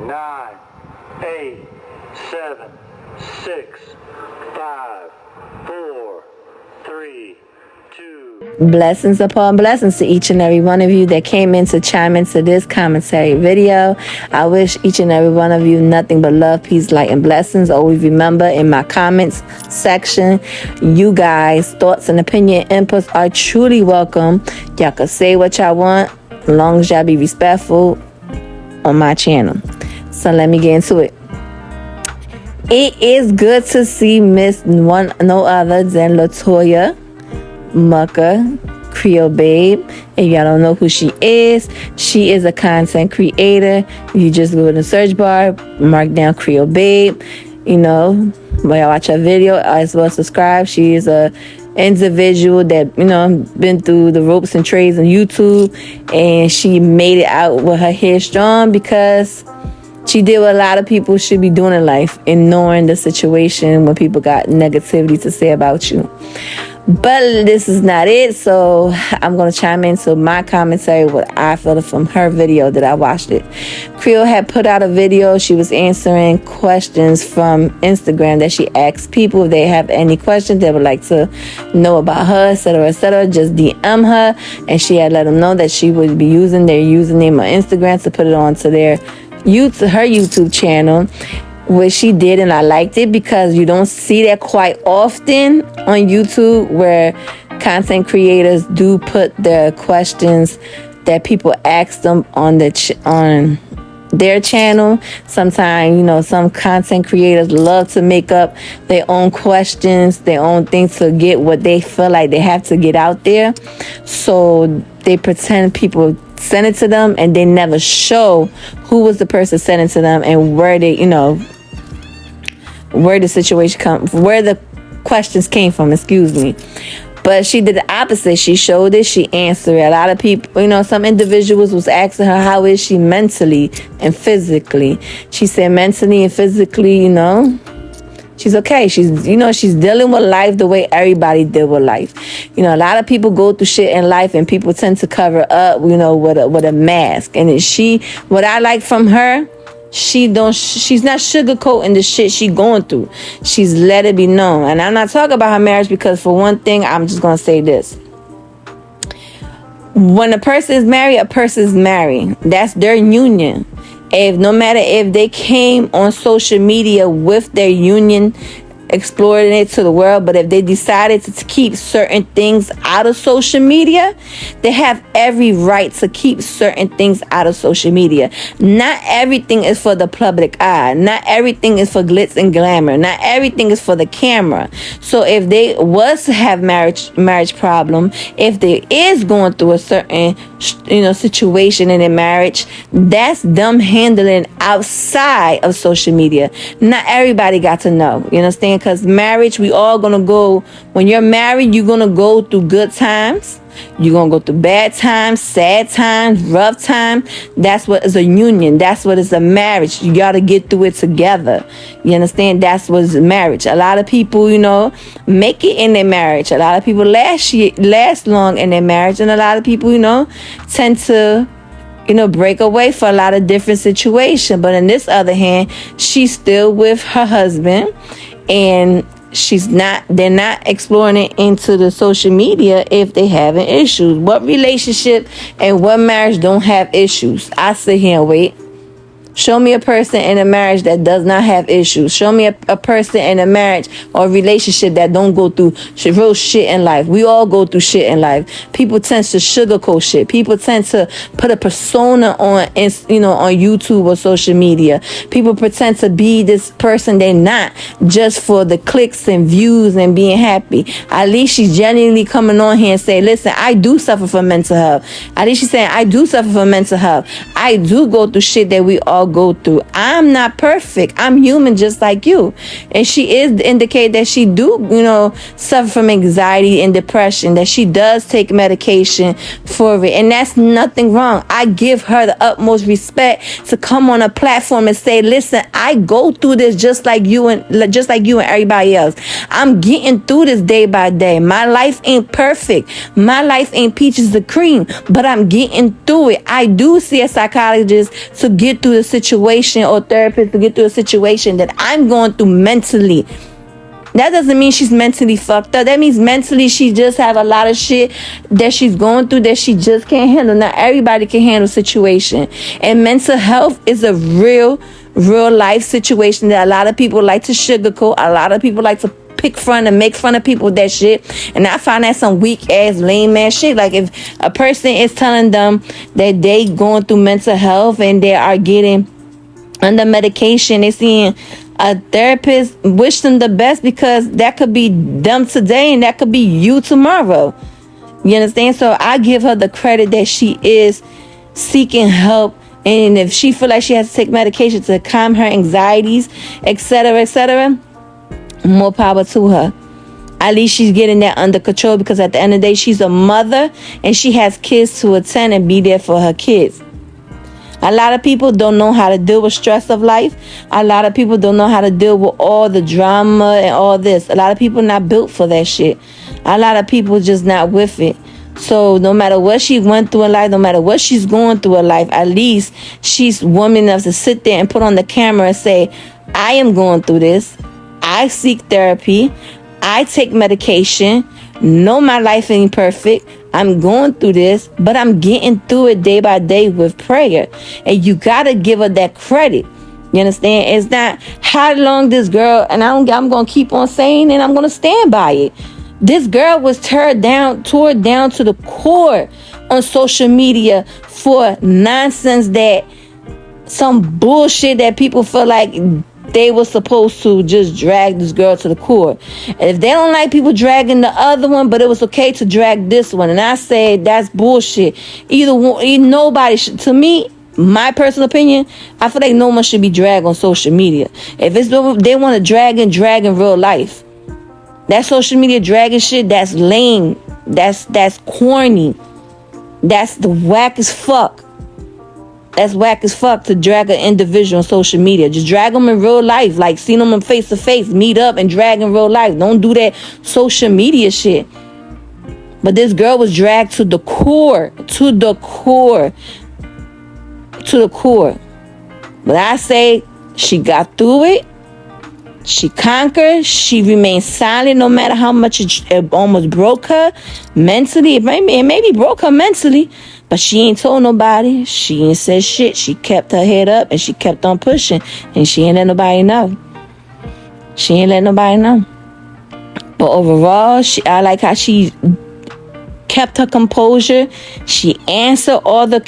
9, 8, 7, 6, 5, 4, 3, 2. Blessings upon blessings to each and every one of you that came in to chime into this commentary video. I wish each and every one of you nothing but love, peace, light, and blessings. Always remember, in my comments section, you guys' thoughts and opinion inputs are truly welcome. Y'all can say what y'all want as long as y'all be respectful on my channel. So let me get into it. It is good to see Miss no other than Latoya Mucker, Creole Babe. If y'all don't know who she is a content creator. You just go in the search bar, mark down Creole Babe. You know, when y'all watch her video, as well subscribe. She is a individual that, you know, been through the ropes and trades on YouTube, and she made it out with her hair strong because she did what a lot of people should be doing in life, ignoring the situation when people got negativity to say about you. But this is not it, so I'm going to chime into my commentary, what I felt from her video that I watched it. Creole had put out a video. She was answering questions from Instagram that she asked people if they have any questions they would like to know about her, etc., etc. Just DM her, and she had let them know that she would be using their username on Instagram to put it onto her YouTube channel, which she did, and I liked it because you don't see that quite often on YouTube, where content creators do put their questions that people ask them on their channel. Sometimes, you know, some content creators love to make up their own questions, their own things to get what they feel like they have to get out there. So they pretend people send it to them, and they never show who was the person sending to them and where they, you know, where the situation where the questions came from, excuse me. But she did the opposite. She showed it, she answered it. A lot of people, you know, some individuals was asking her, how is she mentally and physically? She said mentally and physically, you know, she's okay. She's, you know, she's dealing with life the way everybody deal with life. You know, a lot of people go through shit in life, and people tend to cover up, you know, with a mask. And what I like from her, she's not sugarcoating the shit she going through. She's let it be known. And I'm not talking about her marriage, because for one thing, I'm just gonna say this: when a person is married, a person is married. That's their union. No matter if they came on social media with their union, exploring it to the world, but if they decided to keep certain things out of social media, they have every right to keep certain things out of social media. Not everything is for the public eye. Not everything is for glitz and glamour. Not everything is for the camera. So if they was to have marriage problem, if they is going through a certain, you know, situation in their marriage, that's them handling outside of social media. Not everybody got to know. You understand? Because marriage, we all gonna go, when you're married, you're gonna go through good times, you're gonna go through bad times, sad times, rough times. That's what is a union. That's what is a marriage. You gotta get through it together. You understand? That's what is marriage. A lot of people, you know, make it in their marriage. A lot of people last long in their marriage, and a lot of people, you know, tend to, you know, break away for a lot of different situations. But on this other hand, she's still with her husband, and they're not exploring it into the social media if they having issues. What relationship and what marriage don't have issues? I sit here and wait. Show me a person in a marriage that does not have issues. Show me a person in a marriage or relationship that don't go through real shit in life. We all go through shit in life. People tend to sugarcoat shit. People tend to put a persona on, you know, on YouTube or social media. People pretend to be this person they're not, just for the clicks and views and being happy. At least she's genuinely coming on here and saying, listen, I do suffer from mental health. At least she's saying, I do suffer from mental health. I do go through shit that we all go through. I'm not perfect. I'm human just like you. And she is indicate that she do, you know, suffer from anxiety and depression, that she does take medication for it, and that's nothing wrong. I give her the utmost respect to come on a platform and say, listen, I go through this just like you and everybody else. I'm getting through this day by day. My life ain't perfect. My life ain't peaches and cream, but I'm getting through it. I do see a psychologist to get through the situation, or therapist to get through a situation that I'm going through mentally. That doesn't mean she's mentally fucked up. That means mentally she just have a lot of shit that she's going through that she just can't handle. Not everybody can handle situation. And mental health is a real life situation that a lot of people like to sugarcoat. A lot of people like to pick fun and make fun of people with that shit. And I find that some weak ass, lame ass shit. Like, if a person is telling them that they going through mental health and they are getting under medication, they seeing a therapist, wish them the best, because that could be them today and that could be you tomorrow. You understand? So I give her the credit that she is seeking help. And if she feel like she has to take medication to calm her anxieties, etc., more power to her. At least she's getting that under control, because at the end of the day, she's a mother and she has kids to attend and be there for her kids. A lot of people don't know how to deal with stress of life. A lot of people don't know how to deal with all the drama and all this. A lot of people not built for that shit. A lot of people just not with it. So no matter what she went through in life, no matter what she's going through in life, at least she's woman enough to sit there and put on the camera and say, I am going through this. I seek therapy. I take medication. No, my life ain't perfect. I'm going through this, but I'm getting through it day by day with prayer. And you got to give her that credit. You understand? It's not how long this girl, and I'm going to keep on saying, and I'm going to stand by it. This girl was tore down to the core on social media for nonsense, that some bullshit that people feel like they were supposed to just drag this girl to the core. And if they don't like people dragging the other one, but it was okay to drag this one, and I say that's bullshit. Nobody should, to me, my personal opinion, I feel like no one should be dragged on social media. If they want to drag in real life, that social media dragging shit, that's lame. That's corny. That's the whack as fuck. That's whack as fuck to drag an individual on social media. Just drag them in real life. Like, see them face to face, meet up and drag in real life. Don't do that social media shit. But this girl was dragged to the core. But I say she got through it. She conquered. She remained silent no matter how much it almost broke her mentally. It maybe broke her mentally. But she ain't told nobody. She ain't said shit. She kept her head up and she kept on pushing. And she ain't let nobody know. But overall, I like how she kept her composure. She answered all the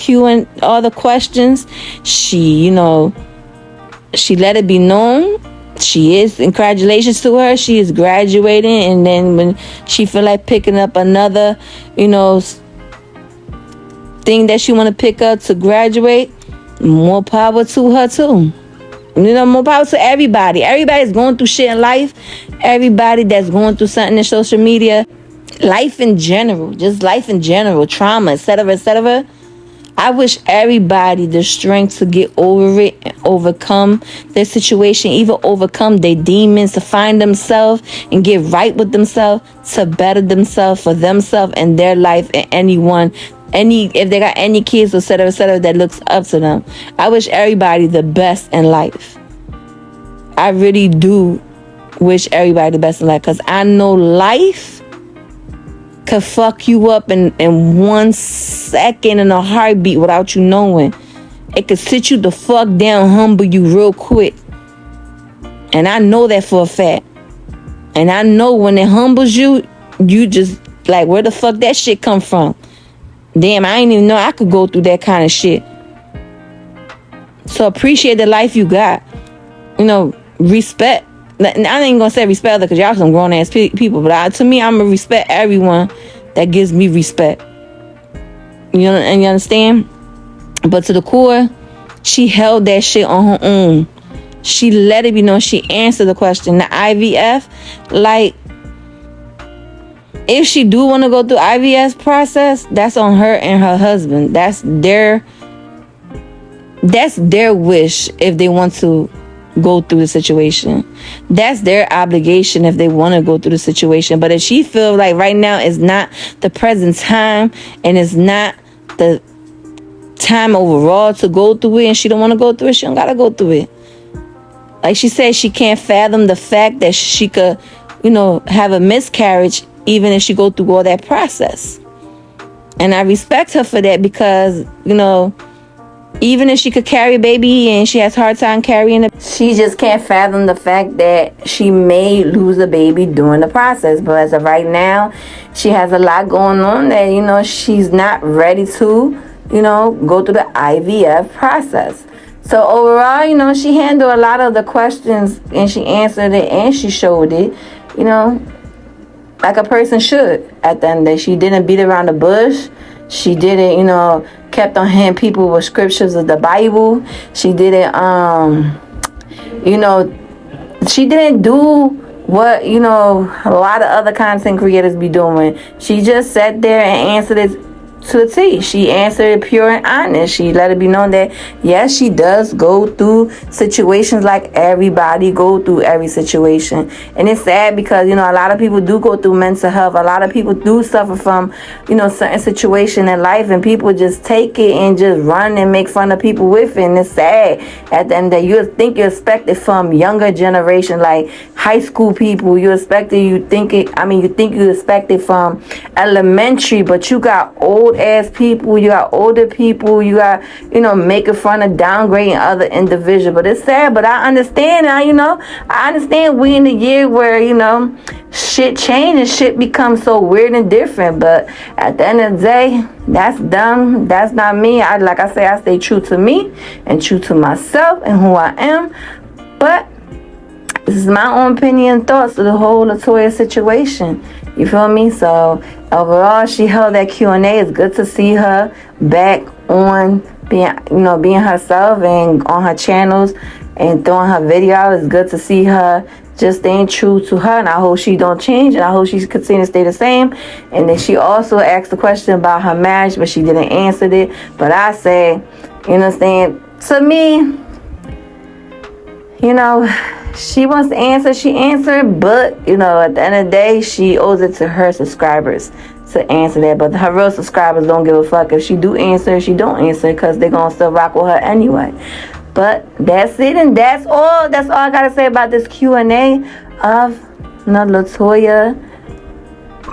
questions. She let it be known. She is, congratulations to her. She is graduating. And then when she feel like picking up another, thing that she want to pick up to graduate, more power to her too. More power to everybody. Everybody's going through shit in life. Everybody that's going through something in social media, life in general, trauma, etc. I wish everybody the strength to get over it and overcome their situation, even overcome their demons, to find themselves and get right with themselves, to better themselves for themselves and their life, and anyone, if they got any kids, etc., that looks up to them. I wish everybody the best in life. I really do wish everybody the best in life, because I know life could fuck you up in 1 second, in a heartbeat, without you knowing. It could sit you the fuck down, humble you real quick. And I know that for a fact. And I know when it humbles you, you just like, where the fuck that shit come from? Damn, I didn't even know I could go through that kind of shit. So appreciate the life you got. Respect. I ain't gonna say respect other, because y'all some grown ass people. But to me, I'm gonna respect everyone that gives me respect. And you understand? But to the core, she held that shit on her own. She let it be known. She answered the question. The IVF, like, if she do want to go through IVF process, that's on her and her husband. That's their wish if they want to go through the situation. That's their obligation if they want to go through the situation. But if she feel like right now is not the present time, and it's not the time overall to go through it, and she don't want to go through it, she don't gotta go through it. Like she said, she can't fathom the fact that she could, have a miscarriage even if she go through all that process. And I respect her for that, because, even if she could carry a baby and she has a hard time carrying it, she just can't fathom the fact that she may lose a baby during the process. But as of right now, she has a lot going on that, she's not ready to, go through the IVF process. So overall, she handled a lot of the questions, and she answered it, and she showed it, like a person should. At the end of the day, she didn't beat around the bush. She didn't, kept on hitting people with scriptures of the Bible. She didn't, she didn't do what, a lot of other content creators be doing. She just sat there and answered it to the T. She answered it pure and honest. She let it be known that, yes, she does go through situations like everybody go through every situation. And it's sad because, a lot of people do go through mental health. A lot of people do suffer from, certain situation in life, and people just take it and just run and make fun of people with it. And it's sad. At the end of the day, you think you expect it from younger generation, like high school people. You expect you think you expect it from elementary, but you got old ass people, you got older people, you got, making fun of downgrading other individuals. But it's sad, but I understand now, I understand we in the year where, shit change and shit becomes so weird and different. But at the end of the day, that's dumb. That's not me. Like I say, I stay true to me and true to myself and who I am. But this is my own opinion and thoughts of the whole Latoya situation. You feel me? So overall, she held that Q&A. It's good to see her back on being herself and on her channels and throwing her video out. It's good to see her just staying true to her, and I hope she don't change, and I hope she continue to stay the same. And then she also asked a question about her marriage, but she didn't answer it. But I say, to me, she wants to answer, she answered, but, at the end of the day, she owes it to her subscribers to answer that. But her real subscribers don't give a fuck if she do answer, she don't answer, because they're going to still rock with her anyway. But that's it, and that's all I got to say about this Q&A of Latoya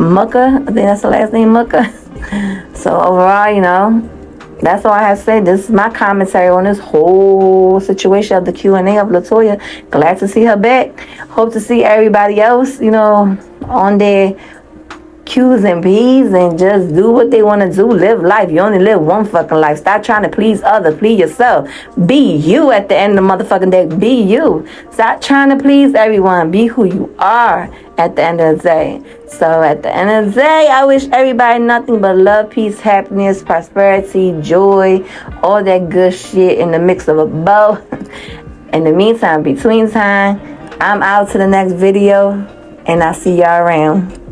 Mucker. I think that's the last name, Mucker. So overall, that's all I have to say. This is my commentary on this whole situation of the Q&A of Latoya. Glad to see her back. Hope to see everybody else, on their Q's and B's, and just do what they want to do. Live life. You only live one fucking life. Stop trying to please others. Please yourself. Be you at the end of the motherfucking day. Be you. Stop trying to please everyone. Be who you are at the end of the day. So at the end of the day, I wish everybody nothing but love, peace, happiness, prosperity, joy, all that good shit in the mix of a bow. In the meantime, between time, I'm out to the next video, and I'll see y'all around.